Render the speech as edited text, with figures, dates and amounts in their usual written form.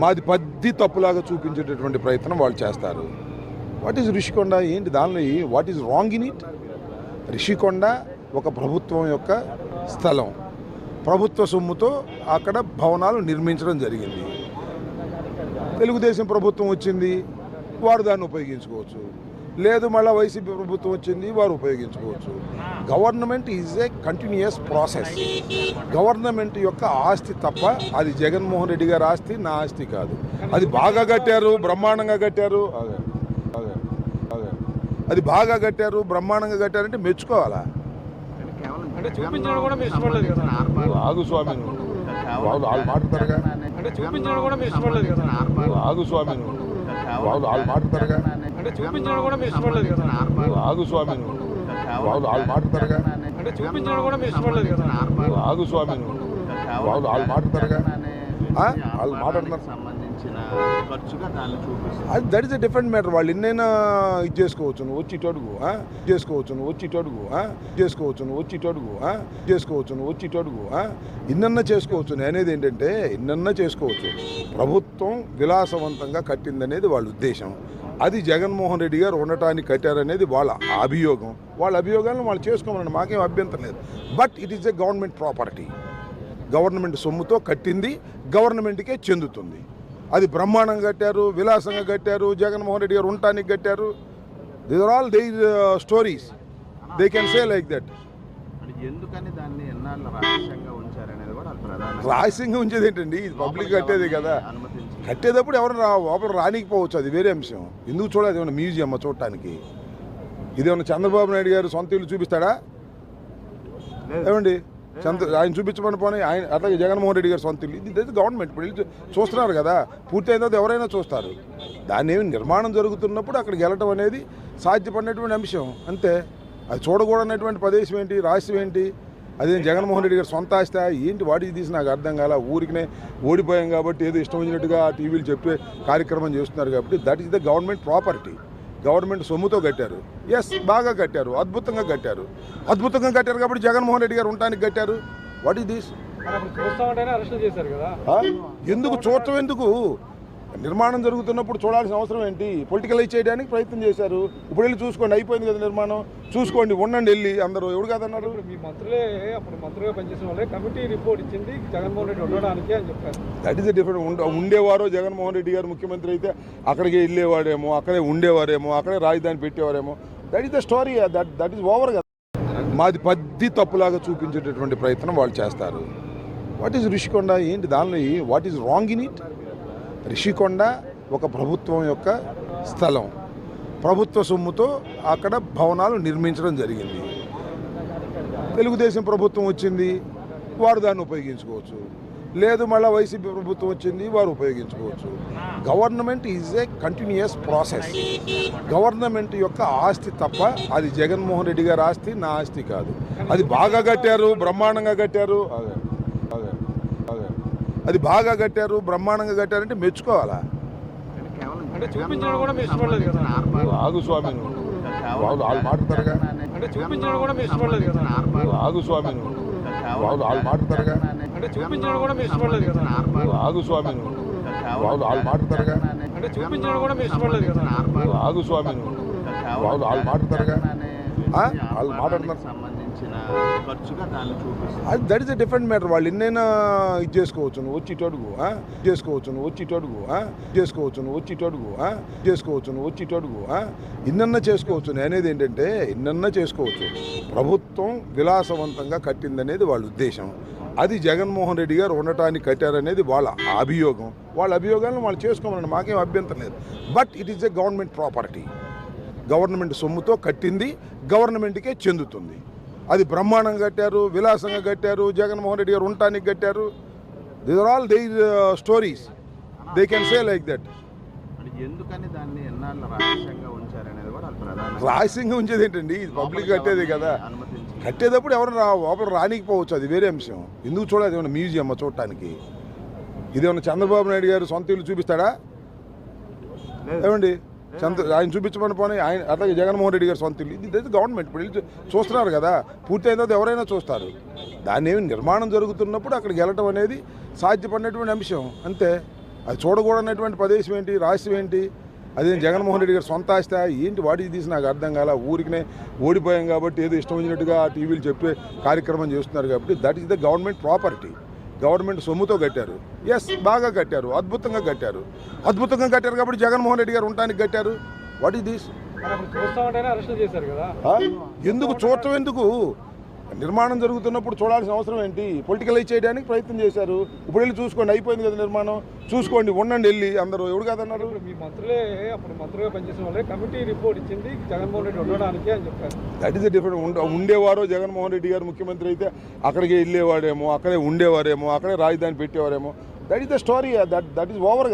మాది పద్ది తప్పులాగా చూపించేటటువంటి ప్రయత్నం వాళ్ళు చేస్తారు. వాట్ ఈజ్ రిషికొండ ఏంటి దానిలో what is wrong in it? Rishikonda ఒక ప్రభుత్వం యొక్క స్థలం, ప్రభుత్వ సొమ్ముతో అక్కడ భవనాలు నిర్మించడం జరిగింది. తెలుగుదేశం ప్రభుత్వం వచ్చింది, వారు దాన్ని ఉపయోగించుకోవచ్చు. లేదు మళ్ళీ వైసీపీ ప్రభుత్వం వచ్చింది, వారు ఉపయోగించుకోవచ్చు. Government is a continuous process. Government యొక్క ఆస్తి తప్ప అది జగన్మోహన్ రెడ్డి గారి ఆస్తి, నా ఆస్తి కాదు. అది బాగా కట్టారు, బ్రహ్మాండంగా కట్టారు, అది బాగా కట్టారు, బ్రహ్మాండంగా కట్టారంటే మెచ్చుకోవాలా? ఆగు స్వామి, వాళ్ళు మాట్లాడతారుగా. ఆగు స్వామి, వాళ్ళు మాట్లాడతారుగా. ఆగు స్వామి, వాళ్ళు మాట్లాడతారుగా. ఆగు స్వామి, వాళ్ళు మాట్లాడతారుగా. వాళ్ళు మాట్లాడుతున్నారు. అది that is a different matter. వాళ్ళు ఎన్నైనా ఇది చేసుకోవచ్చు, నువ్వు వచ్చి ఇటు అడుగు, చేసుకోవచ్చు, నువ్వు వచ్చి ఇటు అడుగు, చేసుకోవచ్చు, నువ్వు వచ్చి ఇటు అడుగు, చేసుకోవచ్చు, నువ్వు వచ్చి ఇటు అడుగు, ఇన్నన్నా చేసుకోవచ్చు. నేనేది ఏంటంటే ఇన్నన్నా చేసుకోవచ్చు. ప్రభుత్వం విలాసవంతంగా కట్టిందనేది వాళ్ళ ఉద్దేశం. అది జగన్మోహన్ రెడ్డి గారు ఉండటానికి కట్టారనేది వాళ్ళ అభియోగం. వాళ్ళ అభియోగాలను వాళ్ళు చేసుకోమని మాకేం అభ్యంతరం లేదు. But it is a government property. Government సొమ్ముతో కట్టింది, గవర్నమెంట్కే చెందుతుంది. అది బ్రహ్మాండంగా కట్టారు, విలాసంగా కట్టారు, జగన్మోహన్ రెడ్డి గారు ఉండటానికి కట్టారు. These are all their stories. They can say like that. ఎందుకని దాన్ని ఎన్నాళ్ళు రహస్యంగా ఉంచారనేది కూడా రహస్యంగా ఉంచేది ఏంటండి? ఇది పబ్లిక్ కట్టేది కదా. కట్టేటప్పుడు ఎవరు లోపల రానికపోవచ్చు, అది వేరే అంశం. ఎందుకు చూడాలి? ఏమన్నా మ్యూజియం చూడటానికి? ఇదేమన్నా చంద్రబాబు నాయుడు గారు సొంత ఇల్లు చూపిస్తాడా? ఏమండి, ఆయన చూపించమని పోనీ ఆయన అట్లాగే జగన్మోహన్ రెడ్డి గారు సొంత ఇల్లు. ఇది గవర్నమెంట్ ఇప్పుడు వెళ్ళి చూస్తున్నారు కదా. పూర్తి అయిన తర్వాత ఎవరైనా చూస్తారు. దాన్ని ఏమి నిర్మాణం జరుగుతున్నప్పుడు అక్కడికి వెళ్ళటం అనేది సాధ్యపడినటువంటి అంశం అంతే. అది చూడకూడనటువంటి ప్రదేశం ఏంటి, రహస్యం ఏంటి? అదే జగన్మోహన్ రెడ్డి గారు సొంత ఆస్తి ఏంటి? వాటికి తీసి నాకు అర్థం కాల. ఊరికినే ఓడిపోయాం కాబట్టి ఏదో ఇష్టం వచ్చినట్టుగా టీవీలు చెప్పే కార్యక్రమం చేస్తున్నారు కాబట్టి that is the government property. Government సొమ్ముతో కట్టారు. ఎస్, బాగా కట్టారు, అద్భుతంగా కట్టారు. అద్భుతంగా కట్టారు కాబట్టి జగన్మోహన్ రెడ్డి గారు ఉండటానికి కట్టారు. What is this? ఎందుకు చూడటం? ఎందుకు? నిర్మాణం జరుగుతున్నప్పుడు చూడాల్సిన అవసరం ఏంటి? పొలిటికలైజ్ చేయడానికి ప్రయత్నం చేశారు. ఇప్పుడు వెళ్ళి చూసుకోండి, అయిపోయింది కదా నిర్మాణం, చూసుకోండి, ఉండండి వెళ్ళి. అందరూ ఎవడు కాదన్నారు? మీ మంత్రులే అప్పుడు మంత్రిగా పనిచేసిన వాళ్ళే కమిటీ రిపోర్ట్ ఇచ్చింది జగన్మోహన్ రెడ్డి ఉండడానికి అని చెప్పారు. That is the different. ఉండేవారో జగన్మోహన్ రెడ్డి గారు ముఖ్యమంత్రి అయితే అక్కడికి వెళ్ళేవాడేమో, అక్కడే ఉండేవారేమో, అక్కడే రాజధాని పెట్టేవారేమో. That is the story. That is over కదా. మాది పద్ది తప్పులాగా చూపించేటటువంటి ప్రయత్నం వాళ్ళు చేస్తారు. వాట్ ఈజ్ రిషికొండ ఏంటి దానిలో what is wrong in it? Rishikonda ఒక ప్రభుత్వం యొక్క స్థలం, ప్రభుత్వ సొమ్ముతో అక్కడ భవనాలు నిర్మించడం జరిగింది. తెలుగుదేశం ప్రభుత్వం వచ్చింది, వారు దాన్ని ఉపయోగించుకోవచ్చు. లేదు మళ్ళీ వైసీపీ ప్రభుత్వం వచ్చింది, వారు ఉపయోగించుకోవచ్చు. Government is a continuous process. Government యొక్క ఆస్తి తప్ప అది జగన్మోహన్ రెడ్డి గారి ఆస్తి, నా ఆస్తి కాదు. అది బాగా కట్టారు, బ్రహ్మాండంగా కట్టారు, అది బాగా కట్టారు, బ్రహ్మాండంగా కట్టారంటే మెచ్చుకోవాలా? ఆగు స్వామి, వాళ్ళు మాట్లాడతారుగా. ఆగు స్వామి, వాళ్ళు మాట్లాడతారుగా. ఆగు స్వామి, వాళ్ళు మాట్లాడతారుగా. ఆగు స్వామి, వాళ్ళు మాట్లాడతారుగా. వాళ్ళు మాట్లాడుతున్నారు. అది that is a different matter. వాళ్ళు ఎన్నైనా ఇది చేసుకోవచ్చు, నువ్వు వచ్చి ఇటు అడుగు, చేసుకోవచ్చు, నువ్వు వచ్చి ఇటు అడుగు, చేసుకోవచ్చు, నువ్వు వచ్చి ఇటు అడుగు, చేసుకోవచ్చు, నువ్వు వచ్చి ఇటు అడుగు, ఇన్నన్నా చేసుకోవచ్చు. నేనేది ఏంటంటే ఇన్నన్నా చేసుకోవచ్చు. ప్రభుత్వం విలాసవంతంగా కట్టిందనేది వాళ్ళ ఉద్దేశం. అది జగన్మోహన్ రెడ్డి గారు ఉండటానికి కట్టారనేది వాళ్ళ అభియోగం. వాళ్ళ అభియోగాలను వాళ్ళు చేసుకోమని మాకేం అభ్యంతరం లేదు. But it is a government property. Government సొమ్ముతో కట్టింది, గవర్నమెంట్కే చెందుతుంది. అది బ్రహ్మాండంగా కట్టారు, విలాసంగా కట్టారు, జగన్మోహన్ రెడ్డి గారు ఉండటానికి కట్టారు. These are all their stories. They can say like that. ఎందుకని దాన్ని ఎన్నాళ్ళు రహస్యంగా ఉంచారనేది కూడా రహస్యంగా ఉంచేది ఏంటండి? ఇది పబ్లిక్ కట్టేది కదా. కట్టేటప్పుడు ఎవరు లోపల రానికపోవచ్చు, అది వేరే అంశం. ఎందుకు చూడాలి? ఏమన్నా మ్యూజియం చూడటానికి? ఇదేమన్నా చంద్రబాబు నాయుడు గారు సొంత ఇల్లు చూపిస్తాడా? ఏమండి, ఆయన చూపించమని పోనీ ఆయన అట్లాగే జగన్మోహన్ రెడ్డి గారు సొంత ఇల్లు. ఇది గవర్నమెంట్ ఇప్పుడు వెళ్ళి చూస్తున్నారు కదా. పూర్తి అయిన తర్వాత ఎవరైనా చూస్తారు. దాన్ని ఏమి నిర్మాణం జరుగుతున్నప్పుడు అక్కడికి వెళ్ళటం అనేది సాధ్యపడినటువంటి అంశం అంతే. అది చూడకూడనటువంటి ప్రదేశం ఏంటి, రహస్యం ఏంటి? అదేం జగన్మోహన్ రెడ్డి గారు సొంత ఆస్తి ఏంటి? వాటికి తీసి నాకు అర్థం కాల. ఊరికినే ఓడిపోయాం కాబట్టి ఏదో ఇష్టం వచ్చినట్టుగా టీవీలు చెప్పే కార్యక్రమం చేస్తున్నారు కాబట్టి that is the government property. Government సొమ్ముతో కట్టారు. ఎస్, బాగా కట్టారు, అద్భుతంగా కట్టారు కాబట్టి జగన్మోహన్ రెడ్డి గారు ఉండటానికి కట్టారు. What is this? చూస్తామంటేనే అరెస్ట్ చేశారు కదా. ఎందుకు చూడటం ఎందుకు? నిర్మాణం జరుగుతున్నప్పుడు చూడాల్సిన అవసరం ఏంటి? పొలిటికలైజ్ చేయడానికి ప్రయత్నం చేశారు. ఇప్పుడు వెళ్ళి చూసుకోండి, అయిపోయింది కదా నిర్మాణం, చూసుకోండి, ఉండండి వెళ్ళి అందరూ. ఎవడు కాదన్నారు? మీ మంత్రులే అప్పుడు మంత్రిగా పనిచేసిన వాళ్ళే కమిటీ రిపోర్ట్ ఇచ్చింది జగన్మోహన్ రెడ్డి ఉండడానికి అని చెప్పారు. That is the different. ఉండేవారో జగన్మోహన్ రెడ్డి గారు ముఖ్యమంత్రి అయితే అక్కడికి వెళ్ళేవాడేమో, అక్కడే ఉండేవారేమో, అక్కడే రాజధాని పెట్టేవారేమో. That is the story. That is over కదా.